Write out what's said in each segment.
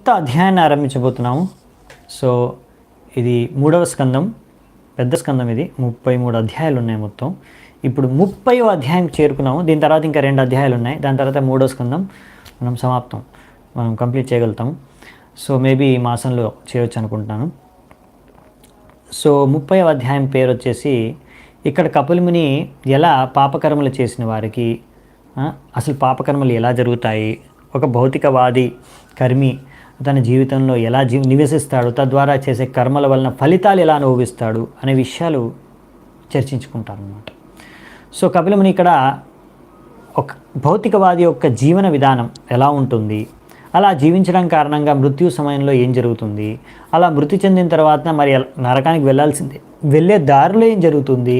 కొత్త అధ్యాయాన్ని ఆరంభించబోతున్నాము. సో ఇది 3వ స్కందం, పెద్ద స్కందం. ఇది 33 అధ్యాయాలు ఉన్నాయి మొత్తం. ఇప్పుడు 30వ అధ్యాయం చేరుకున్నాము. దీని తర్వాత ఇంకా 2 అధ్యాయాలు ఉన్నాయి. దాని తర్వాత 3వ స్కందం మనం సమాప్తం, మనం కంప్లీట్ చేయగలుగుతాం. సో మేబీ ఈ మాసంలో చేయొచ్చు అనుకుంటున్నాను. సో 30వ అధ్యాయం పేరు వచ్చేసి, ఇక్కడ కపిలముని ఎలా పాపకర్మలు చేసిన వారికి, అసలు పాపకర్మలు ఎలా జరుగుతాయి, ఒక భౌతికవాది కర్మి తన జీవితంలో ఎలా నివసిస్తాడు, తద్వారా చేసే కర్మల వలన ఫలితాలు ఎలా అనుభవిస్తాడు అనే విషయాలు చర్చించుకుంటారన్నమాట. సో కపిలముని ఇక్కడ ఒక భౌతికవాది యొక్క జీవన విధానం ఎలా ఉంటుంది, అలా జీవించడం కారణంగా మృత్యు సమయంలో ఏం జరుగుతుంది, అలా మృతి చెందిన తర్వాత మరి నరకానికి వెళ్ళాల్సిందే, వెళ్ళే దారిలో ఏం జరుగుతుంది,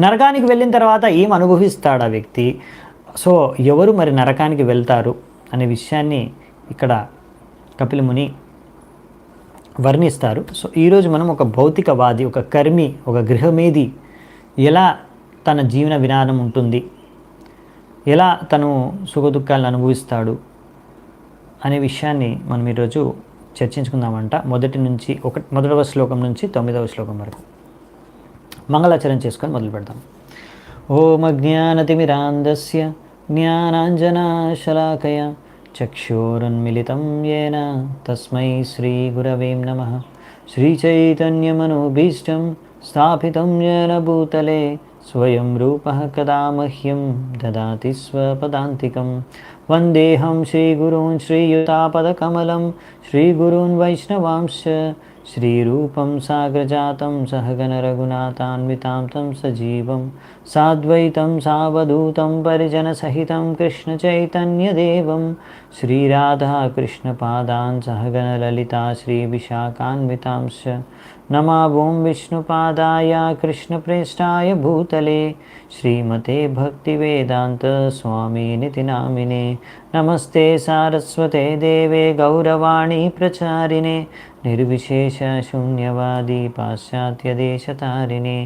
నరకానికి వెళ్ళిన తర్వాత ఏం అనుభవిస్తాడు ఆ వ్యక్తి, సో ఎవరు మరి నరకానికి వెళ్తారు అనే విషయాన్ని ఇక్కడ కపిలముని వర్ణిస్తారు. సో ఈరోజు మనం ఒక భౌతికవాది, ఒక కర్మి, ఒక గృహమేది ఎలా తన జీవన విధానం ఉంటుంది, ఎలా తను సుఖదుఖాలను అనుభవిస్తాడు అనే విషయాన్ని మనం ఈరోజు చర్చించుకుందామంట. మొదటవ శ్లోకం నుంచి 9వ శ్లోకం వరకు మంగళాచరణ చేసుకొని మొదలు పెడదాం. ఓం అజ్ఞానతిమిరాంధస్య జ్ఞానాంజనశలాకయ చక్షురున్మిలితం యేన తస్మై శ్రీగురవే నమః. శ్రీచైతన్యమనోభీష్టం స్థాపితం యేన భూతలే స్వయం రూపః కదా మహ్యం దదాతి స్వపదాంతికం. వందేహం శ్రీగురూన్ శ్రీయుతాపదకమలం శ్రీగురూన్ వైష్ణవాంశ్చ శ్రీరూపం సాగ్రజాతం సహగణ రఘునాథాన్వితాం తం సజీవం సాద్వైతం సావధూతం పరిజనసహితం కృష్ణచైతన్యదేవం శ్రీరాధాకృష్ణపాదాన్ సహగణ లలితా శ్రీవిశాఖాన్వితాంశ్చ నమావోం విష్ణుపాదాయ కృష్ణప్రేష్టాయ భూతలే శ్రీమతే భక్తివేదాంత స్వామినితి నామినే. నమస్తే సారస్వతే దేవే గౌరవాణి ప్రచారిణే నిర్విశేష శూన్యవాది పాశ్చాత్యదేశతారిణే.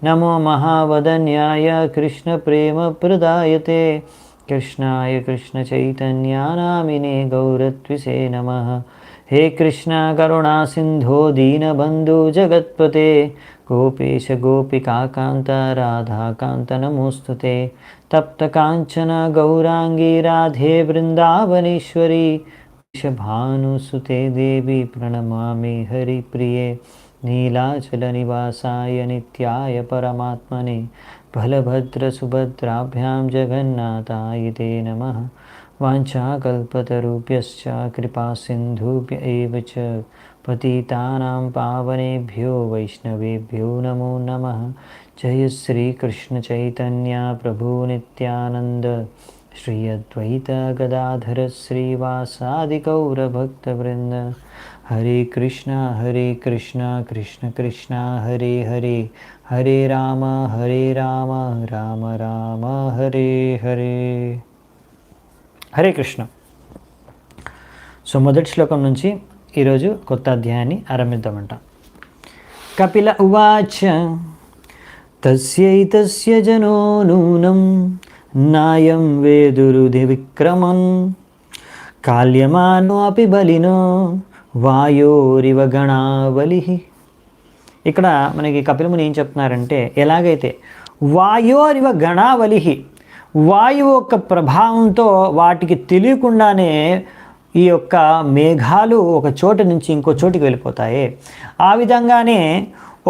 నమో మహావదన్యాయ కృష్ణ ప్రేమ ప్రదాయతే కృష్ణాయ కృష్ణ చైతన్యానామినే గౌరత్విసే నమః. హే కృష్ణ కరుణా సింధో దీనబంధు జగత్పతే గోపేశ గోపికాకాంత రాధాకాంత నమోస్తుతే. తప్త కాంచన గౌరాంగీ రాధే బృందావనేశ్వరి వృషభానుసుతే దేవి ప్రణమామి హరిప్రియే. నీలాచల నివాసాయ నిత్యాయ పరమాత్మనే బలభద్రసుభద్రాభ్యాం జగన్నాథాయ తే నమః. వాంఛాకల్పతరుభ్యశ్చ కృపాసింధుభ్య ఏవ చ పతితానాం పావనేభ్యో వైష్ణవేభ్యో నమో నమః. జయ శ్రీకృష్ణ చైతన్య ప్రభు నిత్యానంద శ్రీ అద్వైత గదాధర శ్రీవాసాది గౌరభక్తవృంద. హరే కృష్ణ కృష్ణ కృష్ణ హరే హరే, హరే రామ రామ రామ హరే హరే. హరే కృష్ణ. సో మొదటి శ్లోకం నుంచి ఈరోజు కొత్త అధ్యాయాన్ని ఆరంభిద్దామంట. కపిల ఉవాచ తస్యైతస్య జనో నూనం నాయం వేదురుధి విక్రమన్ కాల్యమానో అపి బలినో వాయోరివ గణావలి. ఇక్కడ మనకి కపిలముని ఏం చెప్తున్నారంటే, ఎలాగైతే వాయోరివ గణావలి, వాయువు యొక్క ప్రభావంతో వాటికి తెలియకుండానే ఈ యొక్క మేఘాలు ఒక చోటు నుంచి ఇంకో చోటికి వెళ్ళిపోతాయి, ఆ విధంగానే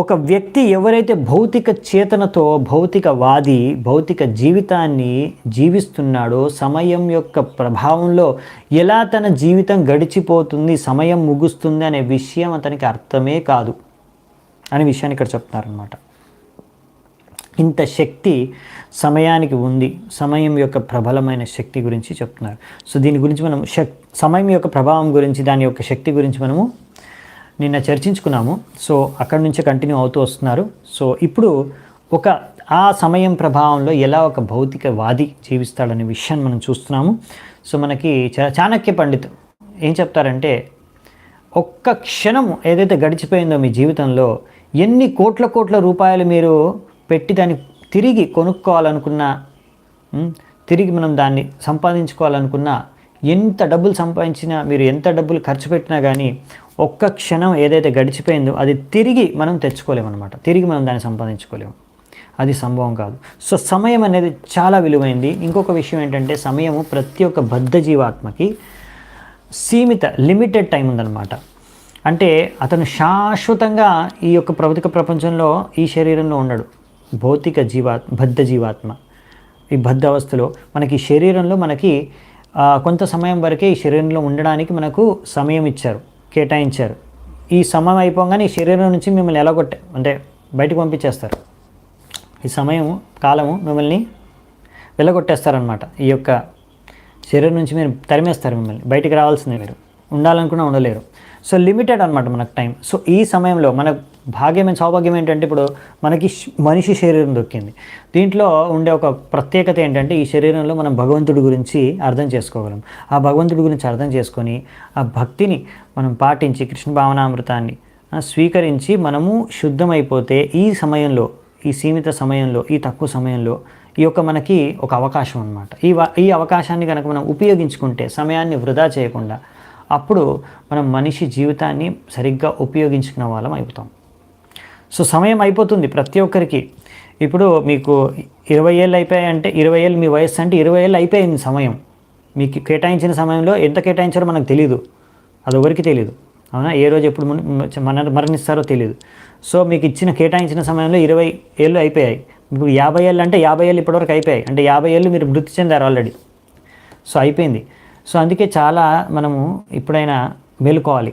ఒక వ్యక్తి ఎవరైతే భౌతిక చేతనతో భౌతికవాది భౌతిక జీవితాన్ని జీవిస్తున్నాడో, సమయం యొక్క ప్రభావంలో ఎలా తన జీవితం గడిచిపోతుంది, సమయం ముగుస్తుంది అనే విషయం అతనికి అర్థమే కాదు అనే విషయాన్ని ఇక్కడ చెప్తున్నారనమాట. ఇంత శక్తి సమయానికి ఉంది, సమయం యొక్క ప్రబలమైన శక్తి గురించి చెప్తున్నారు. సో దీని గురించి మనం సమయం యొక్క ప్రభావం గురించి, దాని యొక్క శక్తి గురించి మనము నిన్న చర్చించుకున్నాము. సో అక్కడి నుంచే కంటిన్యూ అవుతూ వస్తున్నారు. సో ఇప్పుడు ఆ సమయం ప్రభావంలో ఎలా ఒక భౌతికవాది జీవిస్తాడనే విషయాన్ని మనం చూస్తున్నాము. సో మనకి చాణక్య పండిత్ ఏం చెప్తారంటే, ఒక్క క్షణం ఏదైతే గడిచిపోయిందో మీ జీవితంలో, ఎన్ని కోట్ల రూపాయలు మీరు పెట్టి దాన్ని తిరిగి కొనుక్కోవాలనుకున్నా, తిరిగి మనం దాన్ని సంపాదించుకోవాలనుకున్నా ఎంత డబ్బులు సంపాదించినా, మీరు ఎంత డబ్బులు ఖర్చు పెట్టినా కానీ ఒక్క క్షణం ఏదైతే గడిచిపోయిందో అది తిరిగి మనం తెచ్చుకోలేమన్నమాట. తిరిగి మనం దాన్ని సంపాదించుకోలేము. అది సంభవం కాదు. సో సమయం అనేది చాలా విలువైంది. ఇంకొక విషయం ఏంటంటే సమయము ప్రతి ఒక్క బద్ధ జీవాత్మకి సీమిత లిమిటెడ్ టైం ఉందన్నమాట. అంటే అతను శాశ్వతంగా ఈ యొక్క భౌతిక ప్రపంచంలో ఈ శరీరంలో ఉండడు. భౌతిక బద్ధ జీవాత్మ ఈ బద్ధ అవస్థలో మనకి శరీరంలో మనకి కొంత సమయం వరకే ఈ శరీరంలో ఉండడానికి మనకు సమయం ఇచ్చారు, కేటాయించారు. ఈ సమయం అయిపోగానే ఈ శరీరం నుంచి మిమ్మల్ని అంటే బయటకు పంపించేస్తారు. ఈ సమయము కాలము మిమ్మల్ని వెళ్ళగొట్టేస్తారనమాట. ఈ యొక్క శరీరం నుంచి మీరు తరిమేస్తారు, మిమ్మల్ని బయటికి రావాల్సిందే, మీరు ఉండాలనుకున్నా ఉండలేరు. సో లిమిటెడ్ అనమాట మనకు టైం. సో ఈ సమయంలో మన సౌభాగ్యం ఏంటంటే ఇప్పుడు మనకి మనిషి శరీరం దొరికింది. దీంట్లో ఉండే ఒక ప్రత్యేకత ఏంటంటే ఈ శరీరంలో మనం భగవంతుడి గురించి అర్థం చేసుకోగలం. ఆ భగవంతుడి గురించి అర్థం చేసుకొని ఆ భక్తిని మనం పాటించి కృష్ణ భావనామృతాన్ని స్వీకరించి మనము శుద్ధమైపోతే ఈ సమయంలో, ఈ సీమిత సమయంలో, ఈ తక్కువ సమయంలో ఈ యొక్క మనకి ఒక అవకాశం అన్నమాట. ఈ అవకాశాన్ని కనుక మనం ఉపయోగించుకుంటే, సమయాన్ని వృధా చేయకుండా, అప్పుడు మనం మనిషి జీవితాన్ని సరిగ్గా ఉపయోగించుకున్న వాళ్ళం అయిపోతాం. సో సమయం అయిపోతుంది ప్రతి ఒక్కరికి. ఇప్పుడు మీకు 20 ఏళ్ళు అయిపోయాయంటే 20 ఏళ్ళు మీ వయస్సు అంటే 20 ఏళ్ళు అయిపోయింది సమయం. మీకు కేటాయించిన సమయంలో ఎంత కేటాయించారో మనకు తెలియదు, అది ఎవరికి తెలియదు, అవునా? ఏ రోజు ఎప్పుడు మరణిస్తారో తెలియదు. సో మీకు కేటాయించిన సమయంలో 20 ఏళ్ళు అయిపోయాయి. ఇప్పుడు 50 ఏళ్ళు అంటే 50 ఏళ్ళు ఇప్పటివరకు అయిపోయాయి. అంటే 50 ఏళ్ళు మీరు మృతి చెందారు ఆల్రెడీ. సో అయిపోయింది. సో అందుకే చాలా మనము ఇప్పుడైనా మేలుకోవాలి.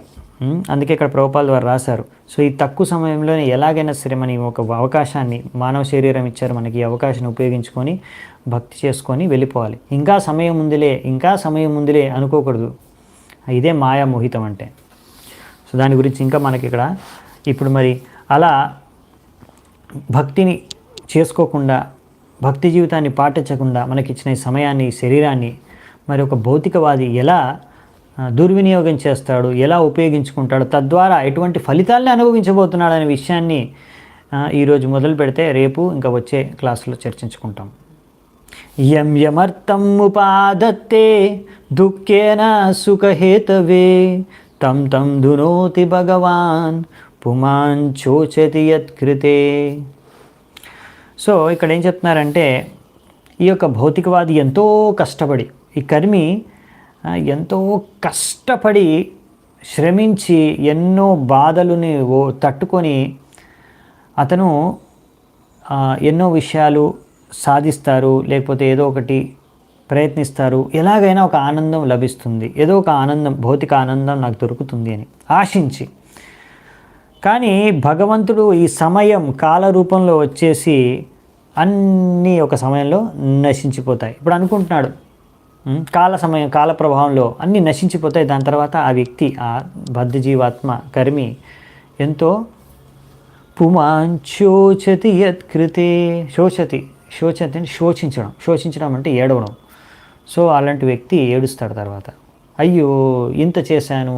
అందుకే ఇక్కడ ప్రభుపాల ద్వారా రాశారు. సో ఈ తక్కువ సమయంలోనే ఎలాగైనా సరే మన ఒక అవకాశాన్ని, మానవ శరీరం ఇచ్చారు మనకి, ఈ అవకాశాన్ని ఉపయోగించుకొని భక్తి చేసుకొని వెళ్ళిపోవాలి. ఇంకా సమయం ఉందిలే అనుకోకూడదు. ఇదే మాయా మోహితం అంటే. సో దాని గురించి ఇంకా మనకి ఇక్కడ ఇప్పుడు మరి అలా భక్తిని చేసుకోకుండా, భక్తి జీవితాన్ని పాటించకుండా మనకిచ్చిన ఈ సమయాన్ని, ఈ శరీరాన్ని మరి ఒక భౌతికవాది ఎలా దుర్వినియోగం చేస్తాడు, ఎలా ఉపయోగించుకుంటాడు, తద్వారా ఎటువంటి ఫలితాలని అనుభవించబోతున్నాడు అనే విషయాన్ని ఈరోజు మొదలు పెడితే రేపు ఇంకా వచ్చే క్లాసులో చర్చించుకుంటాం. యం యమర్థం ఉపాదత్తే దుఃఖేన సుఖహేతవే తం తం దునోతి భగవాన్ పుమాన్ చోచతి యత్కృతే. సో ఇక్కడ ఏం చెప్తున్నారంటే ఈ యొక్క భౌతికవాది ఎంతో కష్టపడి, ఈ కర్మి ఎంతో కష్టపడి శ్రమించి ఎన్నో బాధలని తట్టుకొని అతను ఎన్నో విషయాలు సాధిస్తారు, లేకపోతే ఏదో ఒకటి ప్రయత్నిస్తారు, ఎలాగైనా ఒక ఆనందం లభిస్తుంది, ఏదో ఒక ఆనందం, భౌతిక ఆనందం నాకు దొరుకుతుంది అని ఆశించి. కానీ భగవంతుడు ఈ సమయం కాల రూపంలో వచ్చేసి అన్నీ ఒక సమయంలో నశించిపోతాయి. ఇప్పుడు అనుకుంటున్నాడు కాల ప్రభావంలో అన్నీ నశించిపోతాయి. దాని తర్వాత ఆ వ్యక్తి, ఆ బద్ధ జీవాత్మ కర్మి ఎంతో పుమాంచోచతి యత్కృతే. శోచతి అంటే శోచించడం అంటే ఏడవడం. సో అలాంటి వ్యక్తి ఏడుస్తాడు తర్వాత. అయ్యో ఇంత చేశాను,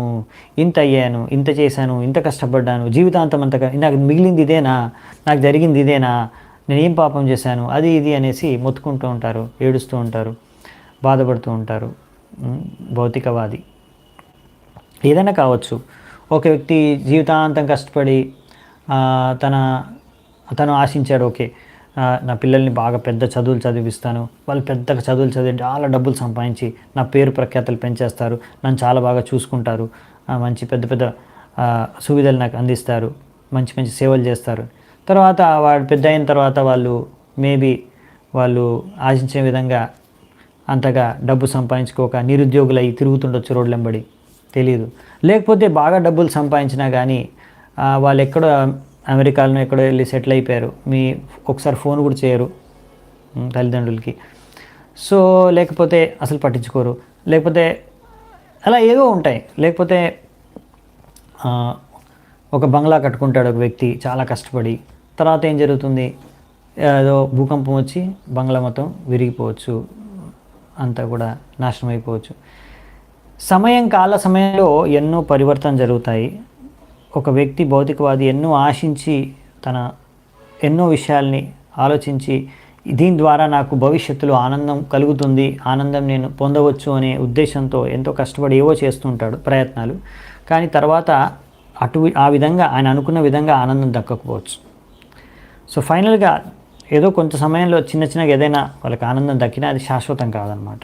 ఇంత అయ్యాను, ఇంత చేశాను, ఇంత కష్టపడ్డాను, జీవితాంతం అంతగా నాకు మిగిలింది ఇదేనా, నాకు జరిగింది ఇదేనా, నేనేం పాపం చేశాను, అది ఇది అనేసి మొత్తుకుంటూ ఉంటారు, ఏడుస్తూ ఉంటారు, బాధపడుతూ ఉంటారు. భౌతికవాది ఏదైనా కావచ్చు. ఒక వ్యక్తి జీవితాంతం కష్టపడి తను ఆశించాడు, ఓకే నా పిల్లల్ని బాగా పెద్ద చదువులు చదివిస్తాను, వాళ్ళు పెద్దగా చదువులు చదివి చాలా డబ్బులు సంపాదించి నా పేరు ప్రఖ్యాతలు పెంచేస్తారు, నన్ను చాలా బాగా చూసుకుంటారు, మంచి పెద్ద పెద్ద సువిధలు నాకు అందిస్తారు, మంచి మంచి సేవలు చేస్తారు. తర్వాత వాడు పెద్ద అయిన తర్వాత వాళ్ళు ఆశించే విధంగా అంతగా డబ్బు సంపాదించుకోక నిరుద్యోగులై తిరుగుతుండొచ్చు రోడ్లెంబడి, తెలియదు. లేకపోతే బాగా డబ్బులు సంపాదించినా కానీ వాళ్ళు ఎక్కడో అమెరికాలో ఎక్కడో వెళ్ళి సెటిల్ అయిపోయారు, ఒకసారి ఫోన్ కూడా చేయరు తల్లిదండ్రులకి. సో లేకపోతే అసలు పట్టించుకోరు, లేకపోతే అలా ఏదో ఉంటాయి. లేకపోతే ఒక బంగ్లా కట్టుకుంటాడు ఒక వ్యక్తి చాలా కష్టపడి, తర్వాత ఏం జరుగుతుంది, ఏదో భూకంపం వచ్చి బంగ్లా మొత్తం విరిగిపోవచ్చు, అంతా కూడా నాశనం అయిపోవచ్చు. కాల సమయంలో ఎన్నో పరివర్తన జరుగుతాయి. ఒక వ్యక్తి భౌతికవాది ఎన్నో ఆశించి ఎన్నో విషయాల్ని ఆలోచించి దీని ద్వారా నాకు భవిష్యత్తులో ఆనందం కలుగుతుంది, ఆనందం నేను పొందవచ్చు అనే ఉద్దేశంతో ఎంతో కష్టపడి ఏవో చేస్తుంటాడు ప్రయత్నాలు. కానీ తర్వాత ఆ విధంగా ఆయన అనుకున్న విధంగా ఆనందం దక్కకపోవచ్చు. సో ఫైనల్గా ఏదో కొంత సమయంలో చిన్నగా ఏదైనా వాళ్ళకి ఆనందం దక్కినా అది శాశ్వతం కాదనమాట.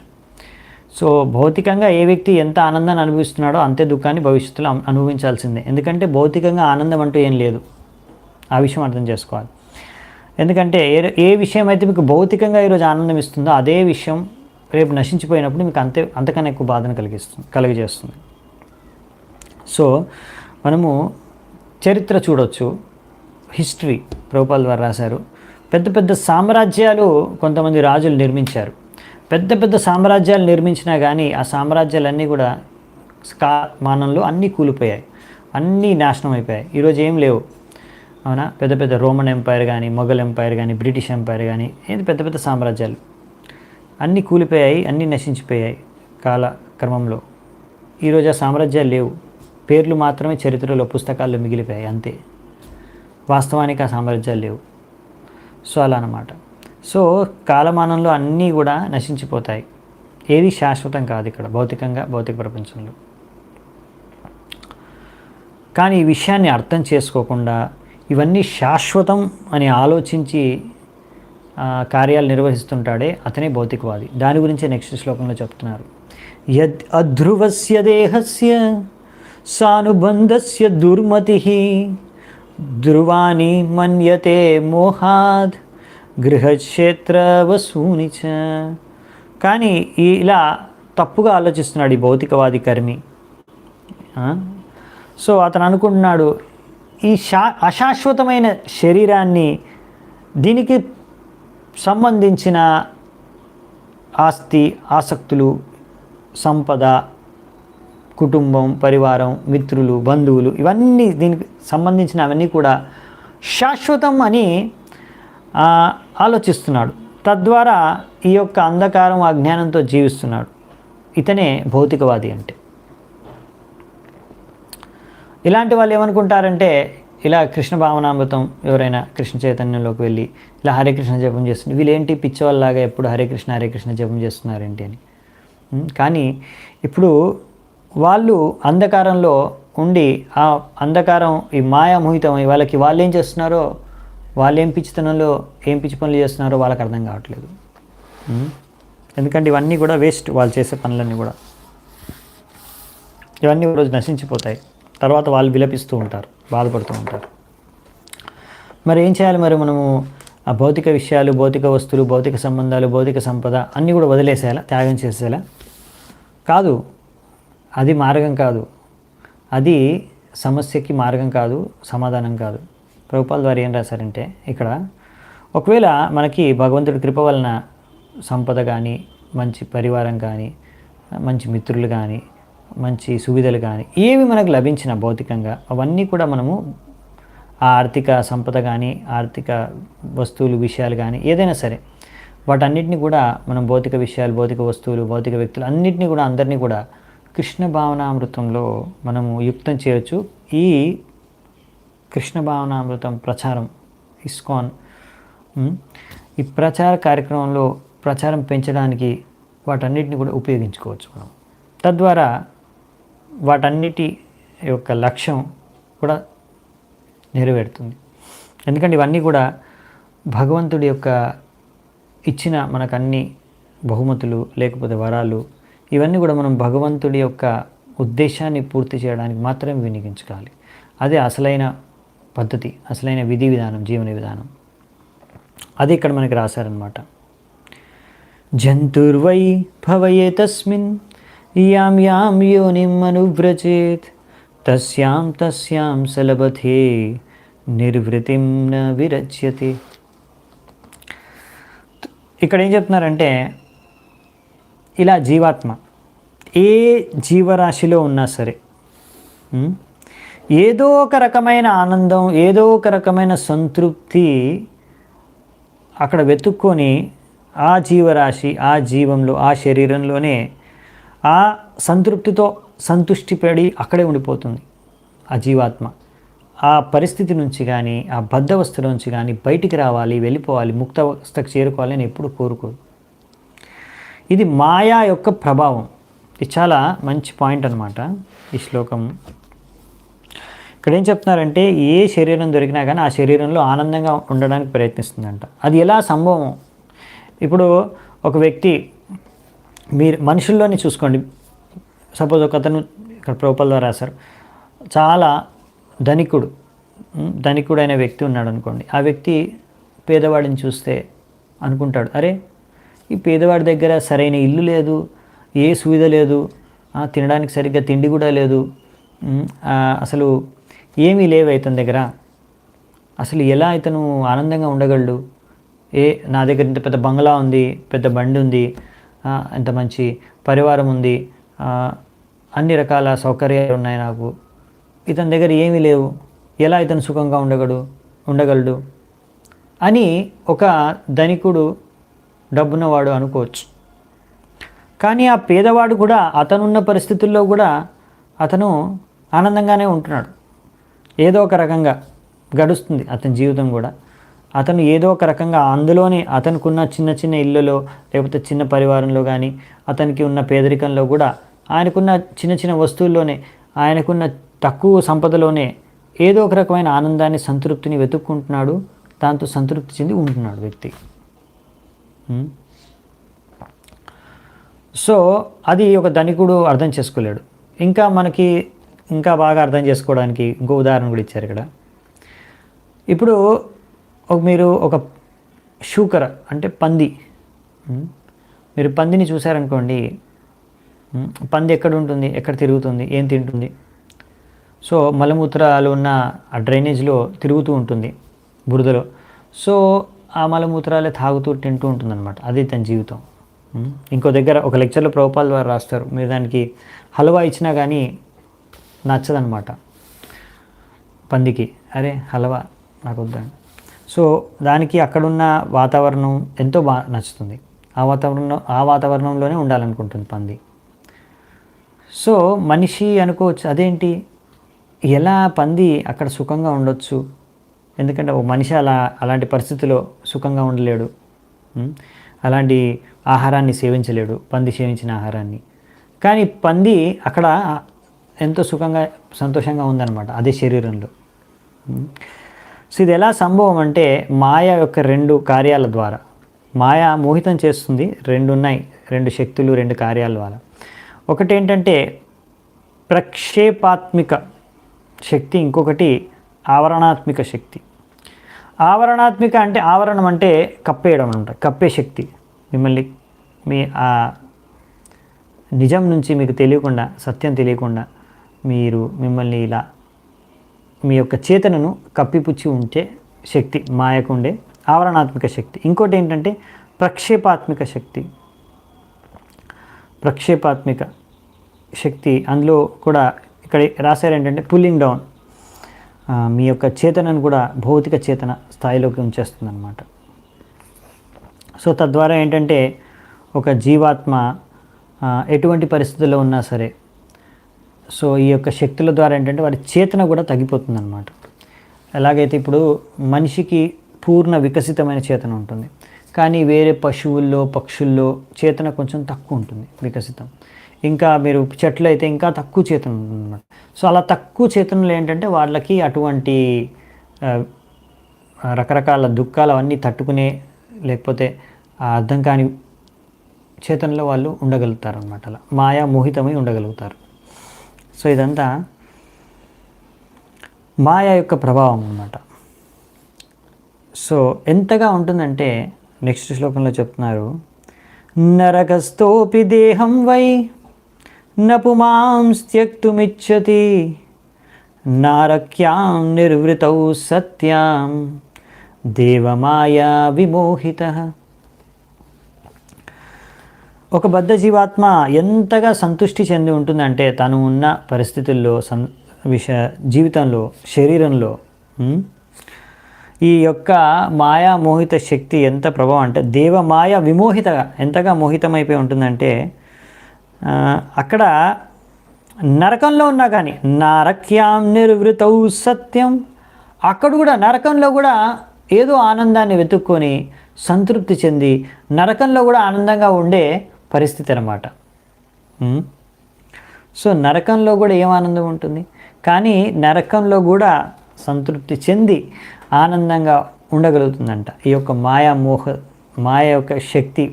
సో భౌతికంగా ఏ వ్యక్తి ఎంత ఆనందాన్ని అనుభవిస్తున్నాడో అంతే దుఃఖాన్ని భవిష్యత్తులో అనుభవించాల్సిందే. ఎందుకంటే భౌతికంగా ఆనందం అంటూ ఏం లేదు, ఆ విషయం అర్థం చేసుకోవాలి. ఎందుకంటే ఏ విషయం అయితే మీకు భౌతికంగా ఈరోజు ఆనందం ఇస్తుందో అదే విషయం రేపు నశించిపోయినప్పుడు మీకు అంతకన్నా ఎక్కువ బాధను కలిగజేస్తుంది. సో మనము చరిత్ర చూడవచ్చు, హిస్టరీ ప్రభుపాల్ ద్వారా రాశారు. పెద్ద పెద్ద సామ్రాజ్యాలు కొంతమంది రాజులు నిర్మించారు. పెద్ద పెద్ద సామ్రాజ్యాలు నిర్మించినా కానీ ఆ సామ్రాజ్యాలన్నీ కూడా మానంలో అన్నీ కూలిపోయాయి, అన్నీ నాశనం అయిపోయాయి. ఈరోజు ఏం లేవు, అవునా? పెద్ద పెద్ద రోమన్ ఎంపైర్ కానీ, మొఘల్ ఎంపైర్ కానీ, బ్రిటిష్ ఎంపైర్ కానీ, ఏది పెద్ద పెద్ద సామ్రాజ్యాలు అన్నీ కూలిపోయాయి, అన్నీ నశించిపోయాయి కాల క్రమంలో. ఈరోజు ఆ సామ్రాజ్యాలు లేవు, పేర్లు మాత్రమే చరిత్రలో పుస్తకాల్లో మిగిలిపోయాయి అంతే. వాస్తవానికి ఆ సామ్రాజ్యాలు లేవు. సో అలా అన్నమాట. సో కాలమానంలో అన్నీ కూడా నశించిపోతాయి, ఏది శాశ్వతం కాదు ఇక్కడ భౌతిక ప్రపంచంలో. కానీ ఈ విషయాన్ని అర్థం చేసుకోకుండా ఇవన్నీ శాశ్వతం అని ఆలోచించి కార్యాలు నిర్వహిస్తుంటాడే అతనే భౌతికవాది. దాని గురించి నెక్స్ట్ శ్లోకంలో చెప్తున్నారు. యద్ అధ్రువస్య దేహస్య సానుబంధస్య దుర్మతి ధ్రువాని మన్యతే మోహాద్ గృహక్షేత్ర వసూని చ. కానీ ఇలా తప్పుగా ఆలోచిస్తున్నాడు ఈ భౌతికవాది కర్మి. సో అతను అనుకుంటున్నాడు ఈ అశాశ్వతమైన శరీరాన్ని, దీనికి సంబంధించిన ఆస్తి, ఆసక్తులు, సంపద, కుటుంబం, పరివారం, మిత్రులు, బంధువులు, ఇవన్నీ దీనికి సంబంధించిన అవన్నీ కూడా శాశ్వతం అని ఆలోచిస్తున్నాడు. తద్వారా ఈ యొక్క అంధకారం, అజ్ఞానంతో జీవిస్తున్నాడు. ఇతనే భౌతికవాది అంటే. ఇలాంటి వాళ్ళు ఏమనుకుంటారంటే, ఇలా కృష్ణ భావనామృతం ఎవరైనా కృష్ణ చైతన్యంలోకి వెళ్ళి ఇలా హరే కృష్ణ జపం చేస్తుంది, వీళ్ళేంటి పిచ్చవాళ్ళలాగా ఎప్పుడు హరే కృష్ణ జపం చేస్తున్నారేంటి అని. కానీ ఇప్పుడు వాళ్ళు అంధకారంలో ఉండి ఆ అంధకారం ఈ మాయామోహితమై వాళ్ళకి వాళ్ళు ఏం చేస్తున్నారో, వాళ్ళు ఏం పిచ్చి పనులు చేస్తున్నారో వాళ్ళకి అర్థం కావట్లేదు. ఎందుకంటే ఇవన్నీ కూడా వేస్ట్, వాళ్ళు చేసే పనులన్నీ కూడా ఇవన్నీ రోజు నశించిపోతాయి. తర్వాత వాళ్ళు విలపిస్తూ ఉంటారు, బాధపడుతూ ఉంటారు. మరి ఏం చేయాలి? మరి మనము ఆ భౌతిక విషయాలు, భౌతిక వస్తువులు, భౌతిక సంబంధాలు, భౌతిక సంపద అన్నీ కూడా వదిలేసేయాలా, త్యాగం చేసేయాలా? కాదు, అది మార్గం కాదు, అది సమస్యకి మార్గం కాదు, సమాధానం కాదు. ప్రభుపాల్ ద్వారా ఏం రాశారంటే ఇక్కడ, ఒకవేళ మనకి భగవంతుడి కృప వలన సంపద కానీ, మంచి పరివారం కానీ, మంచి మిత్రులు కానీ, మంచి సువిధలు కానీ ఏవి మనకు లభించిన భౌతికంగా, అవన్నీ కూడా మనము ఆ ఆర్థిక సంపద కానీ, ఆర్థిక వస్తువులు, విషయాలు కానీ ఏదైనా సరే వాటన్నిటిని కూడా మనం భౌతిక విషయాలు, భౌతిక వస్తువులు, భౌతిక వ్యక్తులు అన్నిటినీ కూడా అందరినీ కూడా కృష్ణ భావనామృతంలో మనము యుక్తం చేయవచ్చు. ఈ కృష్ణ భావనామృతం ప్రచారం, ఇస్కాన్ ఈ ప్రచార కార్యక్రమంలో ప్రచారం పెంచడానికి వాటన్నిటిని కూడా ఉపయోగించుకోవచ్చు మనం. తద్వారా వాటన్నిటి యొక్క లక్ష్యం కూడా నెరవేరుతుంది. ఎందుకంటే ఇవన్నీ కూడా భగవంతుడి యొక్క ఇచ్చిన మనకన్ని బహుమతులు, లేకపోతే వరాలు, ఇవన్నీ కూడా మనం భగవంతుడి యొక్క ఉద్దేశాన్ని పూర్తి చేయడానికి మాత్రమే వినియోగించుకోవాలి. అదే అసలైన పద్ధతి, అసలైన విధి విధానం, జీవన విధానం. అది ఇక్కడ మనకి రాశారనమాట. జంతుర్వై భవయే తస్మిన్ యాం యాం యోనిం అనువ్రజేత్ తస్యాం సలభతే నిర్వృతిం న విరచ్యతే. ఇక్కడ ఏం చెప్తున్నారంటే, ఇలా జీవాత్మ ఏ జీవరాశిలో ఉన్నా సరే ఏదో ఒక రకమైన ఆనందం, ఏదో ఒక రకమైన సంతృప్తి అక్కడ వెతుక్కొని ఆ జీవరాశి, ఆ జీవంలో, ఆ శరీరంలోనే ఆ సంతృప్తితో సంతుష్టిపడి అక్కడే ఉండిపోతుంది ఆ జీవాత్మ. ఆ పరిస్థితి నుంచి కానీ ఆ బద్ధవస్థ నుంచి కానీ బయటికి రావాలి, వెళ్ళిపోవాలి, ముక్తావస్థకు చేరుకోవాలి అని ఎప్పుడు కోరుకోదు. ఇది మాయా యొక్క ప్రభావం. ఇది చాలా మంచి పాయింట్ అనమాట ఈ శ్లోకం. ఇక్కడ ఏం చెప్తున్నారంటే ఏ శరీరం దొరికినా కానీ ఆ శరీరంలో ఆనందంగా ఉండడానికి ప్రయత్నిస్తుందంట. అది ఎలా సంభవం? ఇప్పుడు ఒక వ్యక్తి మీరు మనుషుల్లోనే చూసుకోండి. సపోజ్ ఒక అతను ఇక్కడ ప్రభుపాల ద్వారా రాశారు, చాలా ధనికుడైన వ్యక్తి ఉన్నాడు అనుకోండి. ఆ వ్యక్తి పేదవాడిని చూస్తే అనుకుంటాడు, అరే ఈ పేదవాడి దగ్గర సరైన ఇల్లు లేదు, ఏ సువిధ లేదు, తినడానికి సరిగ్గా తిండి కూడా లేదు, అసలు ఏమీ లేవు ఇతని దగ్గర, అసలు ఎలా ఇతను ఆనందంగా ఉండగలడు? నా దగ్గర ఇంత పెద్ద బంగ్లా ఉంది, పెద్ద బండి ఉంది, ఇంత మంచి పరివారం ఉంది, అన్ని రకాల సౌకర్యాలు ఉన్నాయి నాకు, ఇతని దగ్గర ఏమీ లేవు, ఎలా ఇతను సుఖంగా ఉండగలడు అని ఒక ధనికుడు, డబ్బున్నవాడు అనుకోవచ్చు. కానీ ఆ పేదవాడు కూడా అతనున్న పరిస్థితుల్లో కూడా అతను ఆనందంగానే ఉంటున్నాడు. ఏదో ఒక రకంగా గడుస్తుంది అతని జీవితం కూడా. అతను ఏదో ఒక రకంగా అందులోనే అతనుకున్న చిన్న చిన్న ఇళ్ళలో లేకపోతే చిన్న పరివారంలో కానీ అతనికి ఉన్న పేదరికంలో కూడా ఆయనకున్న చిన్న చిన్న వస్తువుల్లోనే ఆయనకున్న తక్కువ సంపదలోనే ఏదో ఒక రకమైన ఆనందాన్ని, సంతృప్తిని వెతుక్కుంటున్నాడు. దాంతో సంతృప్తి చెంది ఉంటున్నాడు వ్యక్తి. సో అది ఒక ధనికుడు అర్థం చేసుకోలేడు. ఇంకా బాగా అర్థం చేసుకోవడానికి ఇంకో ఉదాహరణ కూడా ఇచ్చారు ఇక్కడ. ఇప్పుడు మీరు ఒక శూకర అంటే పంది, మీరు పందిని చూసారనుకోండి, పంది ఎక్కడ ఉంటుంది, ఎక్కడ తిరుగుతుంది, ఏం తింటుంది? సో మలమూత్రాలు ఉన్న ఆ డ్రైనేజ్లో తిరుగుతూ ఉంటుంది, బురదలో. సో ఆ మలమూత్రాలే తాగుతూ తింటూ ఉంటుంది అనమాట. అది తన జీవితం. ఇంకో దగ్గర ఒక లెక్చర్లో ప్రభుపాల ద్వారా రాస్తారు, మీరు దానికి హల్వా ఇచ్చినా కానీ నచ్చదనమాట పందికి. అరే హల్వా నాకు వద్దండి. సో దానికి అక్కడున్న వాతావరణం ఎంతో బాగా నచ్చుతుంది. ఆ వాతావరణంలోనే ఉండాలనుకుంటుంది పంది. సో మనిషి అనుకోవచ్చు, అదేంటి ఎలా పంది అక్కడ సుఖంగా ఉండొచ్చు? ఎందుకంటే ఒక మనిషి అలాంటి పరిస్థితిలో సుఖంగా ఉండలేడు, అలాంటి ఆహారాన్ని సేవించలేడు, పంది సేవించిన ఆహారాన్ని. కానీ పంది అక్కడ ఎంతో సుఖంగా, సంతోషంగా ఉందన్నమాట అదే శరీరంలో. సో ఇది ఎలా సంభవం అంటే మాయా యొక్క 2 కార్యాల ద్వారా. మాయ మోహితం చేస్తుంది, 2 ఉన్నాయి, 2 శక్తులు, 2 కార్యాల ద్వారా. ఒకటి ఏంటంటే ప్రక్షేపాత్మిక శక్తి, ఇంకొకటి ఆవరణాత్మిక శక్తి. ఆవరణాత్మిక అంటే ఆవరణం అంటే కప్పేయడం అనమాట, కప్పే శక్తి. మిమ్మల్ని మీ ఆ నిజం నుంచి మీకు తెలియకుండా, సత్యం తెలియకుండా మిమ్మల్ని ఇలా మీ యొక్క చేతనను కప్పిపుచ్చి ఉంచే శక్తి మాయకుండే ఆవరణాత్మిక శక్తి. ఇంకోటి ఏంటంటే ప్రక్షేపాత్మిక శక్తి. ప్రక్షేపాత్మిక శక్తి అందులో కూడా ఇక్కడ రాశారు ఏంటంటే పుల్లింగ్ డౌన్, మీ యొక్క చేతనను కూడా భౌతిక చేతన స్థాయిలోకి ఉంచేస్తుంది అన్నమాట. సో తద్వారా ఏంటంటే ఒక జీవాత్మ ఎటువంటి పరిస్థితుల్లో ఉన్నా సరే, సో ఈ యొక్క శక్తుల ద్వారా ఏంటంటే వారి చేతన కూడా తగ్గిపోతుంది అన్నమాట. ఎలాగైతే ఇప్పుడు మనిషికి పూర్ణ వికసితమైన చేతన ఉంటుంది, కానీ వేరే పశువుల్లో, పక్షుల్లో చేతన కొంచెం తక్కువ ఉంటుంది వికసితం. ఇంకా మీరు చెట్లు అయితే ఇంకా తక్కువ చేతన ఉంటుందన్నమాట. సో అలా తక్కువ చేతనలు ఏంటంటే వాళ్ళకి అటువంటి రకరకాల దుఃఖాలు అవన్నీ తట్టుకునే, లేకపోతే అర్థం కాని చేతనలో వాళ్ళు ఉండగలుగుతారు అన్నమాట. అలా మాయా మోహితమై ఉండగలుగుతారు. సో ఇదంతా మాయా యొక్క ప్రభావం అన్నమాట. సో ఎంతగా ఉంటుందంటే నెక్స్ట్ శ్లోకంలో చెప్తున్నారు, నరకస్థోపి దేహం వై నపుమాంస్త్యక్తుమిచ్చతి నారక్యాం నిర్వృతౌ సత్యాం దేవమాయా విమోహితః. ఒక బద్ధ జీవాత్మ ఎంతగా సంతృష్టి చెంది ఉంటుందంటే తను ఉన్న పరిస్థితుల్లో, జీవితంలో, శరీరంలో ఈ యొక్క మాయా మోహిత శక్తి ఎంత ప్రభావం అంటే దేవమాయ విమోహితగా ఎంతగా మోహితమైపోయి ఉంటుందంటే అక్కడ నరకంలో ఉన్నా కానీ నరక్యాం నిర్వృతౌ సత్యం, అక్కడ కూడా నరకంలో కూడా ఏదో ఆనందాన్ని వెతుక్కొని సంతృప్తి చెంది నరకంలో కూడా ఆనందంగా ఉండే పరిస్థితి అన్నమాట. సో నరకంలో కూడా ఏం ఆనందం ఉంటుంది, కానీ నరకంలో కూడా సంతృప్తి చెంది ఆనందంగా ఉండగలుగుతుందంట. ఈ యొక్క మాయ యొక్క శక్తి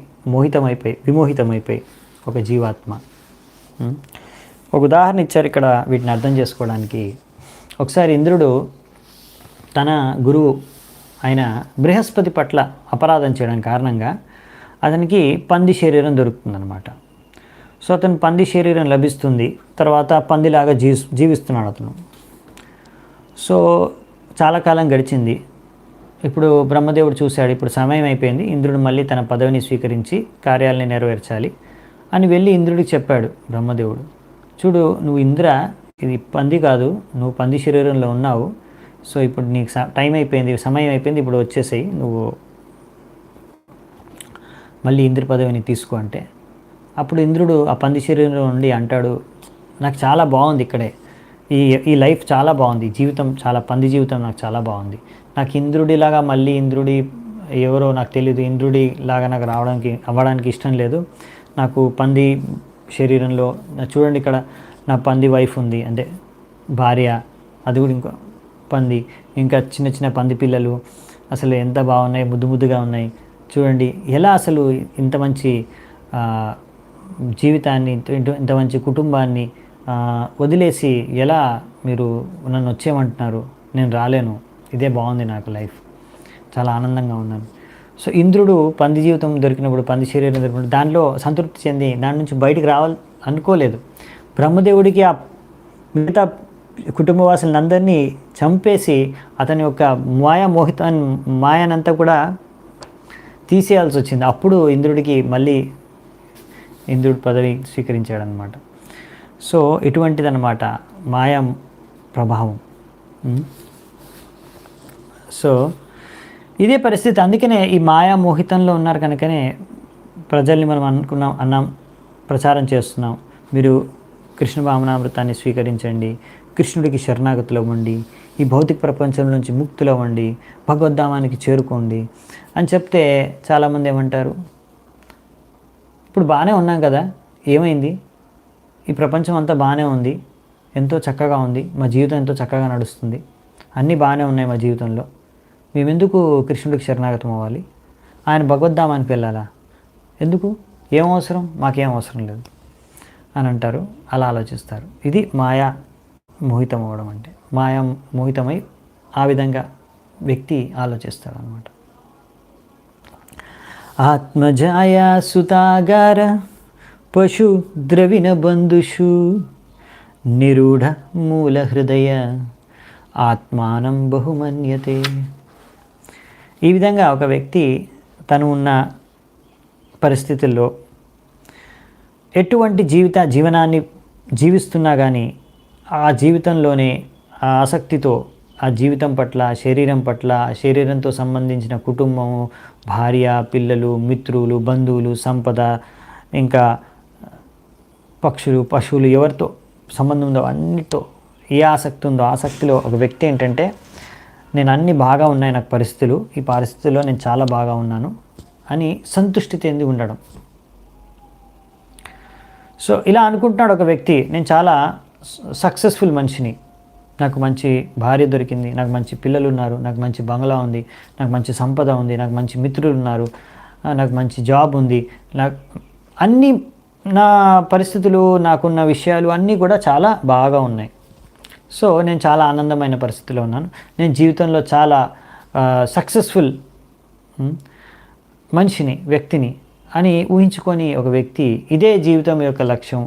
విమోహితమైపోయి ఒక జీవాత్మ. ఒక ఉదాహరణ ఇచ్చారు ఇక్కడ వీటిని అర్థం చేసుకోవడానికి. ఒకసారి ఇంద్రుడు తన గురువు ఆయన బృహస్పతి పట్ల అపరాధం చేయడం కారణంగా అతనికి పంది శరీరం దొరుకుతుందన్నమాట. సో అతను పంది శరీరం లభిస్తుంది, తర్వాత పందిలాగా జీవిస్తున్నాడు అతను. సో చాలా కాలం గడిచింది. ఇప్పుడు బ్రహ్మదేవుడు చూశాడు, ఇప్పుడు సమయం అయిపోయింది, ఇంద్రుడు మళ్ళీ తన పదవిని స్వీకరించి కార్యాలని నెరవేర్చాలి అని వెళ్ళి ఇంద్రుడికి చెప్పాడు బ్రహ్మదేవుడు. చూడు, నువ్వు ఇంద్ర, ఇది పంది కాదు, నువ్వు పంది శరీరంలో ఉన్నావు. సో ఇప్పుడు నీకు టైం అయిపోయింది, సమయం అయిపోయింది, ఇప్పుడు వచ్చేసేయి, నువ్వు మళ్ళీ ఇంద్ర పదవిని తీసుకో అంటే, అప్పుడు ఇంద్రుడు ఆ పంది శరీరంలో ఉండి అంటాడు, నాకు చాలా బాగుంది ఇక్కడే, ఈ లైఫ్ చాలా బాగుంది, జీవితం చాలా పంది జీవితం నాకు చాలా బాగుంది, నాకు ఇంద్రుడిలాగా మళ్ళీ ఇంద్రుడి ఎవరో నాకు తెలియదు, ఇంద్రుడిలాగా నాకు అవ్వడానికి ఇష్టం లేదు, నాకు పంది శరీరంలో చూడండి, ఇక్కడ నా పంది వైఫ్ ఉంది, అంటే భార్య, అది కూడా ఇంకో పంది, ఇంకా చిన్న చిన్న పంది పిల్లలు అసలు ఎంత బాగున్నాయి, ముద్దుగా ఉన్నాయి, చూడండి ఎలా అసలు ఇంత మంచి జీవితాన్ని, ఇంత మంచి కుటుంబాన్ని వదిలేసి ఎలా మీరు నన్ను వచ్చేయమంటున్నారు, నేను రాలేను, ఇదే బాగుంది నాకు లైఫ్, చాలా ఆనందంగా ఉన్నాను. సో ఇంద్రుడు పంది జీవితం దొరికినప్పుడు, పంది శరీరం దొరికినప్పుడు దానిలో సంతృప్తి చెంది దాని నుంచి బయటికి రావాలి అనుకోలేదు. బ్రహ్మదేవుడికి ఆ మిగతా కుటుంబవాసులందరినీ చంపేసి అతని యొక్క మాయనంతా కూడా తీసేయాల్సి వచ్చింది. అప్పుడు ఇంద్రుడికి మళ్ళీ ఇంద్రుడి పదవి స్వీకరించాడనమాట. సో ఇటువంటిదన్నమాట మాయా ప్రభావం. సో ఇదే పరిస్థితి. అందుకనే ఈ మాయా మోహితంలో ఉన్నారు కనుకనే ప్రజల్ని మనం అన్నాం, ప్రచారం చేస్తున్నాం, మీరు కృష్ణ భావనామృతాన్ని స్వీకరించండి, కృష్ణుడికి శరణాగతులు అవ్వండి, ఈ భౌతిక ప్రపంచం నుంచి ముక్తులు అవ్వండి, భగవద్ధామానికి చేరుకోండి అని చెప్తే చాలామంది ఏమంటారు, ఇప్పుడు బాగానే ఉన్నాం కదా, ఏమైంది, ఈ ప్రపంచం అంతా బాగానే ఉంది, ఎంతో చక్కగా ఉంది, మా జీవితం ఎంతో చక్కగా నడుస్తుంది, అన్నీ బాగానే ఉన్నాయి మా జీవితంలో, మేమెందుకు కృష్ణుడికి శరణాగతం అవ్వాలి, ఆయన భగవద్ధామానికి వెళ్ళాలా, ఎందుకు, ఏం అవసరం, మాకేం అవసరం లేదు అని అంటారు. అలా ఆలోచిస్తారు. ఇది మాయా మోహితం అవ్వడం అంటే. మాయా మోహితమై ఆ విధంగా వ్యక్తి ఆలోచిస్తాడు అన్నమాట. ఆత్మజాయా సుతాగార పశు ద్రవిణ బంధుషు నిరూఢ మూల హృదయ ఆత్మానం బహుమన్యతే. ఈ విధంగా ఒక వ్యక్తి తను ఉన్న పరిస్థితుల్లో ఎటువంటి జీవనాన్ని జీవిస్తున్నా కానీ ఆ జీవితంలోనే ఆ ఆసక్తితో ఆ జీవితం పట్ల, శరీరం పట్ల, శరీరంతో సంబంధించిన కుటుంబము, భార్య, పిల్లలు, మిత్రులు, బంధువులు, సంపద, ఇంకా పక్షులు, పశువులు, ఎవరితో సంబంధం ఉందో అన్నిటితో ఏ ఆసక్తి ఉందో ఆసక్తిలో ఒక వ్యక్తి ఏంటంటే, నేను అన్నీ బాగా ఉన్నాయి నాకు పరిస్థితులు, ఈ పరిస్థితుల్లో నేను చాలా బాగా ఉన్నాను అని సంతృష్టి చెంది ఉండడం. సో ఇలా అనుకుంటున్నాడు ఒక వ్యక్తి, నేను చాలా సక్సెస్ఫుల్ మనిషిని, నాకు మంచి భార్య దొరికింది, నాకు మంచి పిల్లలు ఉన్నారు, నాకు మంచి బంగ్లా ఉంది, నాకు మంచి సంపద ఉంది, నాకు మంచి మిత్రులు ఉన్నారు, నాకు మంచి జాబ్ ఉంది, నాకు అన్నీ, నా పరిస్థితులు, నాకున్న విషయాలు అన్నీ కూడా చాలా బాగా ఉన్నాయి. సో నేను చాలా ఆనందమైన పరిస్థితిలో ఉన్నాను, నేను జీవితంలో చాలా సక్సెస్ఫుల్ మనిషిని, వ్యక్తిని అని ఊహించుకొని ఒక వ్యక్తి ఇదే జీవితం యొక్క లక్ష్యం,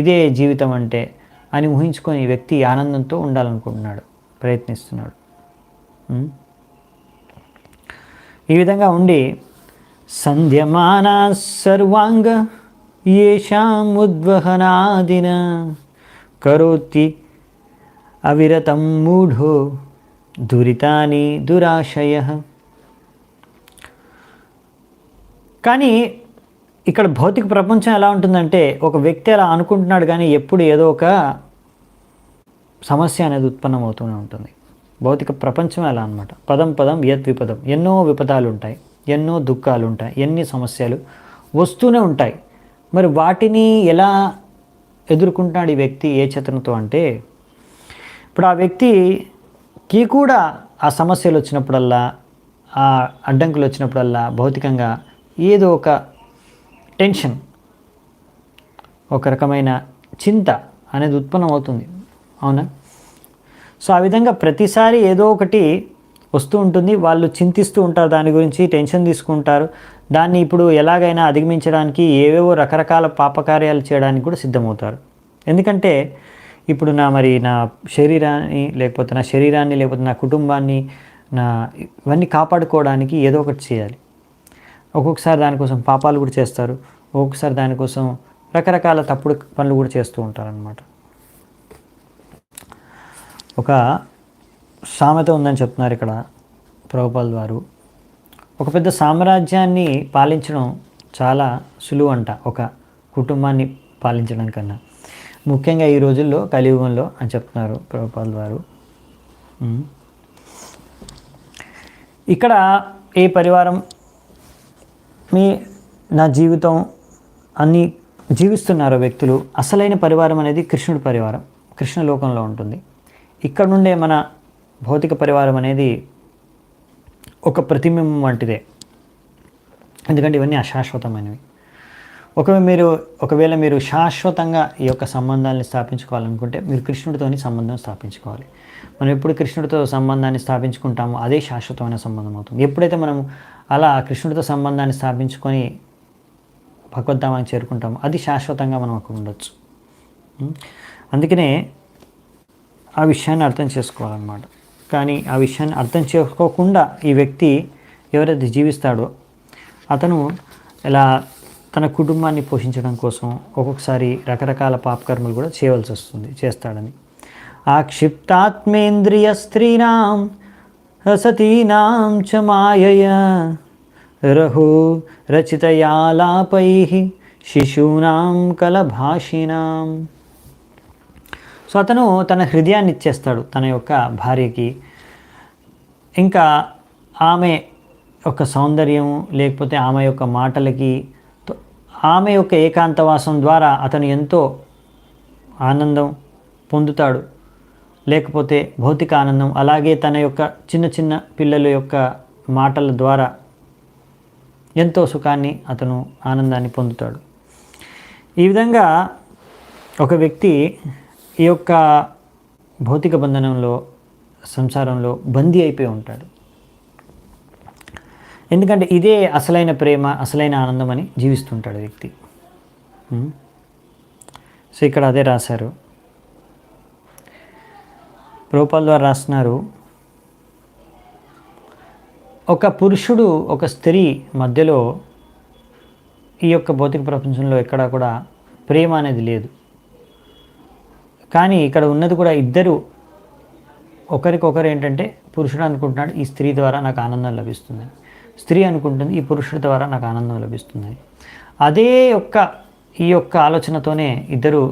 ఇదే జీవితం అంటే అని ఊహించుకొని వ్యక్తి ఆనందంతో ఉండాలనుకుంటున్నాడు, ప్రయత్నిస్తున్నాడు. ఈ విధంగా ఉండి సంధ్యమానా సర్వాంగ యేషాముద్వహనాదిన కరోతి అవిరతం మూఢో దురితాని దురాశయ. కానీ ఇక్కడ భౌతిక ప్రపంచం ఎలా ఉంటుందంటే ఒక వ్యక్తి అలా అనుకుంటున్నాడు కానీ ఎప్పుడు ఏదో ఒక సమస్య అనేది ఉత్పన్నమవుతూనే ఉంటుంది. భౌతిక ప్రపంచం ఎలా అనమాట. పదం పదం యత్ విపదం, ఎన్నో విపదాలు ఉంటాయి, ఎన్నో దుఃఖాలు ఉంటాయి, ఎన్ని సమస్యలు వస్తూనే ఉంటాయి. మరి వాటిని ఎలా ఎదుర్కొంటున్నాడు ఈ వ్యక్తి ఏ చేతనతో అంటే, ఇప్పుడు ఆ వ్యక్తికి కూడా ఆ సమస్యలు వచ్చినప్పుడల్లా, ఆ అడ్డంకులు వచ్చినప్పుడల్లా భౌతికంగా ఏదో ఒక టెన్షన్, ఒక రకమైన చింత అనేది ఉత్పన్నమవుతుంది. అవునా? సో ఆ విధంగా ప్రతిసారి ఏదో ఒకటి వస్తూ ఉంటుంది. వాళ్ళు చింతిస్తూ ఉంటారు, దాని గురించి టెన్షన్ తీసుకుంటారు. దాన్ని ఇప్పుడు ఎలాగైనా అధిగమించడానికి ఏవేవో రకరకాల పాపకార్యాలు చేయడానికి కూడా సిద్ధమవుతారు. ఎందుకంటే ఇప్పుడు నా శరీరాన్ని లేకపోతే నా కుటుంబాన్ని ఇవన్నీ కాపాడుకోవడానికి ఏదో ఒకటి చేయాలి. ఒక్కొక్కసారి దానికోసం పాపాలు కూడా చేస్తారు, ఒక్కొక్కసారి దానికోసం రకరకాల తప్పుడు పనులు కూడా చేస్తూ ఉంటారనమాట. ఒక సామెత ఉందని చెప్తున్నారు ఇక్కడ ప్రభుపాల్ వారు. ఒక పెద్ద సామ్రాజ్యాన్ని పాలించడం చాలా సులువు అంట ఒక కుటుంబాన్ని పాలించడం కన్నా, ముఖ్యంగా ఈ రోజుల్లో కలియుగంలో అని చెప్తున్నారు ప్రభుపాల్ వారు. ఇక్కడ ఏ పరివారం నా జీవితం అన్నీ జీవిస్తున్నారు వ్యక్తులు, అసలైన పరివారం అనేది కృష్ణుడి పరివారం, కృష్ణ లోకంలో ఉంటుంది. ఇక్కడ నుండే మన భౌతిక పరివారం అనేది ఒక ప్రతిబింబం వంటిదే. ఎందుకంటే ఇవన్నీ అశాశ్వతమైనవి. ఒకవేళ మీరు శాశ్వతంగా ఈ యొక్క సంబంధాన్ని స్థాపించుకోవాలనుకుంటే మీరు కృష్ణుడితోని సంబంధం స్థాపించుకోవాలి. మనం ఎప్పుడు కృష్ణుడితో సంబంధాన్ని స్థాపించుకుంటామో అదే శాశ్వతమైన సంబంధం అవుతుంది. ఎప్పుడైతే మనం అలా కృష్ణుడితో సంబంధాన్ని స్థాపించుకొని భగవద్ధామానికి చేరుకుంటామో అది శాశ్వతంగా మనం అక్కడ ఉండొచ్చు. అందుకనే ఆ విషయాన్ని అర్థం చేసుకోవాలన్నమాట. కానీ ఆ విషయాన్ని అర్థం చేసుకోకుండా ఈ వ్యక్తి ఎవరైతే జీవిస్తాడో అతను ఇలా తన కుటుంబాన్ని పోషించడం కోసం ఒక్కొక్కసారి రకరకాల పాపకర్మలు కూడా చేయవలసి వస్తుంది, చేస్తాడని. ఆక్షిప్తాత్మేంద్రియ స్త్రీనాం సతీనాం చ మాయయ రహు రచితయాలాపై శిశూనాం కలభాషినాం. సో అతను తన హృదయాన్ని ఇచ్చేస్తాడు తన యొక్క భార్యకి. ఇంకా ఆమె యొక్క సౌందర్యం లేకపోతే ఆమె యొక్క మాటలకి, ఆమె యొక్క ఏకాంతవాసం ద్వారా అతను ఎంతో ఆనందం పొందుతాడు, లేకపోతే భౌతిక ఆనందం. అలాగే తన యొక్క చిన్న చిన్న పిల్లల యొక్క మాటల ద్వారా ఎంతో సుఖాన్ని, అతను ఆనందాన్ని పొందుతాడు. ఈ విధంగా ఒక వ్యక్తి ఈ యొక్క భౌతిక బంధనంలో, సంసారంలో బందీ అయిపోయి ఉంటాడు. ఎందుకంటే ఇదే అసలైన ప్రేమ, అసలైన ఆనందం అని జీవిస్తుంటాడు వ్యక్తి. సో ఇక్కడ అదే రాశారు ప్రభుపాల్ ద్వారా రాస్తున్నారు. ఒక పురుషుడు ఒక స్త్రీ మధ్యలో ఈ యొక్క భౌతిక ప్రపంచంలో ఎక్కడా కూడా ప్రేమ అనేది లేదు. కానీ ఇక్కడ ఉన్నది కూడా ఇద్దరు ఒకరికొకరు ఏంటంటే, పురుషుడు అనుకుంటున్నాడు ఈ స్త్రీ ద్వారా నాకు ఆనందం లభిస్తుంది, స్త్రీ అనుకుంటుంది ఈ పురుషుడి ద్వారా నాకు ఆనందం లభిస్తుంది. అదే ఈ యొక్క ఆలోచనతోనే ఇద్దరు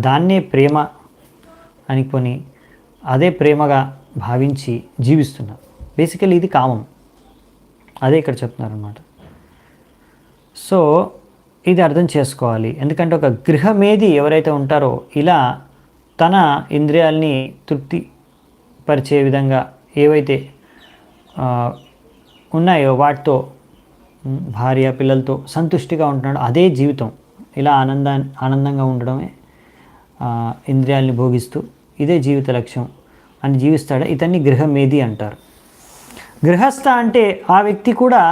దాన్నే ప్రేమ అనుకొని అదే ప్రేమగా భావించి జీవిస్తున్నారు. బేసికల్లీ ఇది కామం, అదే ఇక్కడ చెప్తున్నారన్నమాట. సో ఇది అర్థం చేసుకోవాలి. ఎందుకంటే ఒక గృహమేది ఎవరైతే ఉంటారో ఇలా తన ఇంద్రియాల్ని తృప్తిపరిచే విధంగా ఏవైతే ఉన్నాయో వాటితో భార్య పిల్లలతో సంతుష్టిగా ఉంటున్నాడు, అదే జీవితం. ఇలా ఆనందంగా ఉండడమే ఇంద్రియాల్ని భోగిస్తూ ఇదే జీవిత లక్ష్యం అని జీవిస్తాడు. ఇతన్ని గృహమేది అంటారు. గృహస్థ అంటే ఆ వ్యక్తి కూడా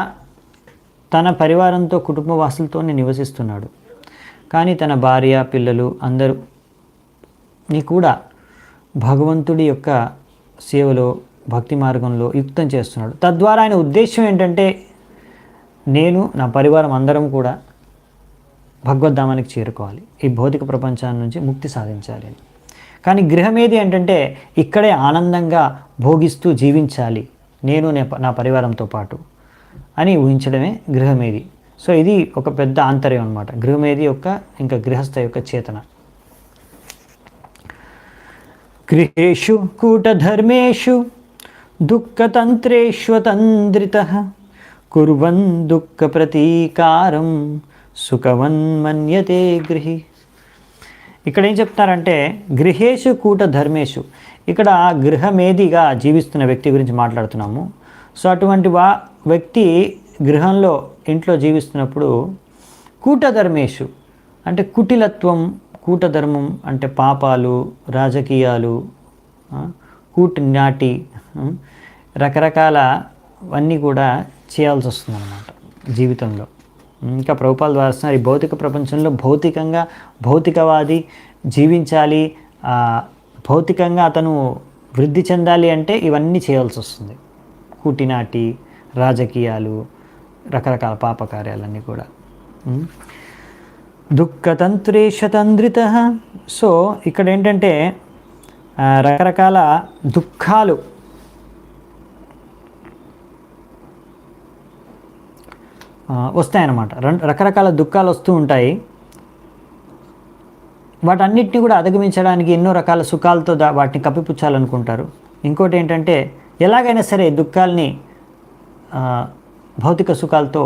తన పరివారంతో, కుటుంబ వాసులతోనే నివసిస్తున్నాడు. కానీ తన భార్య పిల్లలు అందరూని కూడా భగవంతుడి యొక్క సేవలో, భక్తి మార్గంలో యుక్తం చేస్తున్నాడు. తద్వారా ఆయన ఉద్దేశం ఏంటంటే, నేను నా పరివారం అందరం కూడా భగవద్ధామానికి చేరుకోవాలి, ఈ భౌతిక ప్రపంచాన్ని నుంచి ముక్తి సాధించాలి అని. కానీ గృహమేది ఏంటంటే ఇక్కడే ఆనందంగా భోగిస్తూ జీవించాలి నేను నా పరివారంతో పాటు అని ఊహించడమే గృహమేది. సో ఇది ఒక పెద్ద ఆంతర్యం అనమాట, గృహమేది యొక్క ఇంకా గృహస్థ యొక్క చేతన. గృహేషు కూటధర్మేషు దుఃఖతంత్రేష్వతంద్రితః కుర్వన్ దుఃఖ ప్రతీకారం సుఖవన్ మన్యతే గృహి. ఇక్కడ ఏం చెప్తారంటే గృహేషు కూట ధర్మేషు, ఇక్కడ గృహమేదిగా జీవిస్తున్న వ్యక్తి గురించి మాట్లాడుతున్నాము. సో అటువంటి వ్యక్తి గృహంలో ఇంట్లో జీవిస్తున్నప్పుడు కూటధర్మేషు అంటే కుటిలత్వం, కూటధర్మం అంటే పాపాలు, రాజకీయాలు, కూటనాటి, రకరకాల అన్నీ కూడా చేయాల్సి వస్తుంది అన్నమాట జీవితంలో. ఇంకా ప్రభుపాల ద్వారా ఈ భౌతిక ప్రపంచంలో భౌతికంగా భౌతికవాది జీవించాలి, భౌతికంగా అతను వృద్ధి చెందాలి అంటే ఇవన్నీ చేయాల్సి వస్తుంది. కూటినాటి, రాజకీయాలు, రకరకాల పాపకార్యాలన్నీ కూడా. దుఃఖతంత్రేషతంద్రిత. సో ఇక్కడ ఏంటంటే రకరకాల దుఃఖాలు వస్తాయన్నమాట. రకరకాల దుఃఖాలు వస్తూ ఉంటాయి. వాటన్నిటిని కూడా అధిగమించడానికి ఎన్నో రకాల సుఖాలతో వాటిని కప్పిపుచ్చాలనుకుంటారు. ఇంకోటి ఏంటంటే ఎలాగైనా సరే దుఃఖాలని భౌతిక సుఖాలతో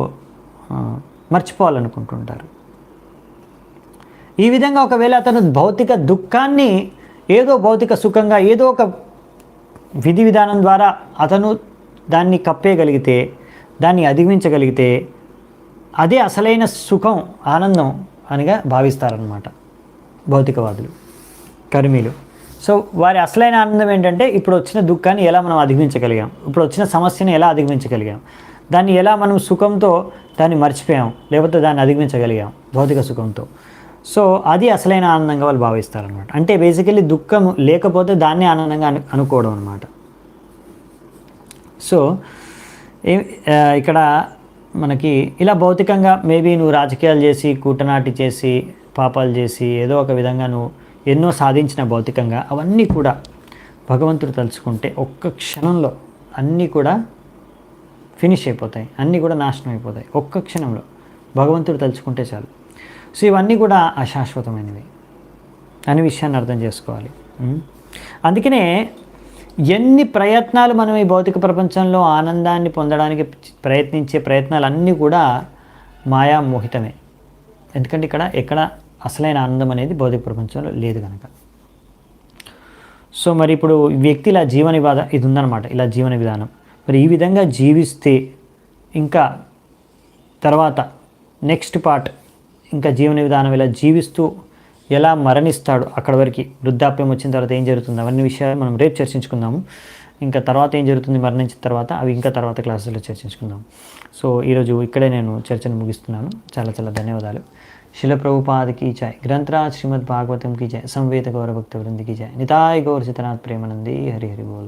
మర్చిపోవాలనుకుంటుంటారు. ఈ విధంగా ఒకవేళ అతను భౌతిక దుఃఖాన్ని ఏదో భౌతిక సుఖంగా ఏదో ఒక విధి విధానం ద్వారా అతను దాన్ని కప్పేయగలిగితే, దాన్ని అధిగమించగలిగితే అదే అసలైన సుఖం, ఆనందం అనిగా భావిస్తారనమాట భౌతికవాదులు, కర్మీలు. సో వారి అసలైన ఆనందం ఏంటంటే ఇప్పుడు వచ్చిన దుఃఖాన్ని ఎలా మనం అధిగమించగలిగాం, ఇప్పుడు వచ్చిన సమస్యను ఎలా అధిగమించగలిగాం, దాన్ని ఎలా మనం సుఖంతో దాన్ని మర్చిపోయాం, లేకపోతే దాన్ని అధిగమించగలిగాం భౌతిక సుఖంతో. సో అది అసలైన ఆనందంగా వాళ్ళు భావిస్తారనమాట. అంటే బేసికలీ దుఃఖం లేకపోతే దాన్ని ఆనందంగా అనుకోవడం అనమాట. సో ఇక్కడ మనకి ఇలా భౌతికంగా మేబీ నువ్వు రాజకీయాలు చేసి, కూటనాటి చేసి, పాపాలు చేసి, ఏదో ఒక విధంగా నువ్వు ఎన్నో సాధించిన భౌతికంగా అవన్నీ కూడా భగవంతుడు తలుచుకుంటే ఒక్క క్షణంలో అన్నీ కూడా ఫినిష్ అయిపోతాయి, అన్నీ కూడా నాశనం అయిపోతాయి ఒక్క క్షణంలో భగవంతుడు తలుచుకుంటే చాలు. సో ఇవన్నీ కూడా అశాశ్వతమైనవి అనే విషయాన్ని అర్థం చేసుకోవాలి. అందుకనే ఎన్ని ప్రయత్నాలు మనం ఈ భౌతిక ప్రపంచంలో ఆనందాన్ని పొందడానికి ప్రయత్నించే ప్రయత్నాలన్నీ కూడా మాయామోహితమే. ఎందుకంటే ఎక్కడ అసలైన ఆనందం అనేది భౌతిక ప్రపంచంలో లేదు కనుక. సో మరి ఇప్పుడు వ్యక్తి ఇలా ఇది ఉందన్నమాట, ఇలా జీవన విధానం. మరి ఈ విధంగా జీవిస్తే ఇంకా తర్వాత నెక్స్ట్ పార్ట్ ఇంకా జీవన విధానం ఇలా జీవిస్తూ ఎలా మరణిస్తాడు, అక్కడ వరకు వృద్ధాప్యం వచ్చిన తర్వాత ఏం జరుగుతుంది, అవన్నీ విషయాలు మనం రేపు చర్చించుకుందాము. ఇంకా తర్వాత ఏం జరుగుతుంది మరణించిన తర్వాత, అవి ఇంకా తర్వాత క్లాసులో చర్చించుకుందాం. సో ఈరోజు ఇక్కడే నేను చర్చను ముగిస్తున్నాను. చాలా చాలా ధన్యవాదాలు. శిల ప్రభుపాద की जय, ग्रंथराज श्रीमद् भागवतम की जय, संवेद गौर भक्त वृंद की जय, निताय गौर सीतनाथ प्रेमानंदी हरि हरि बोल.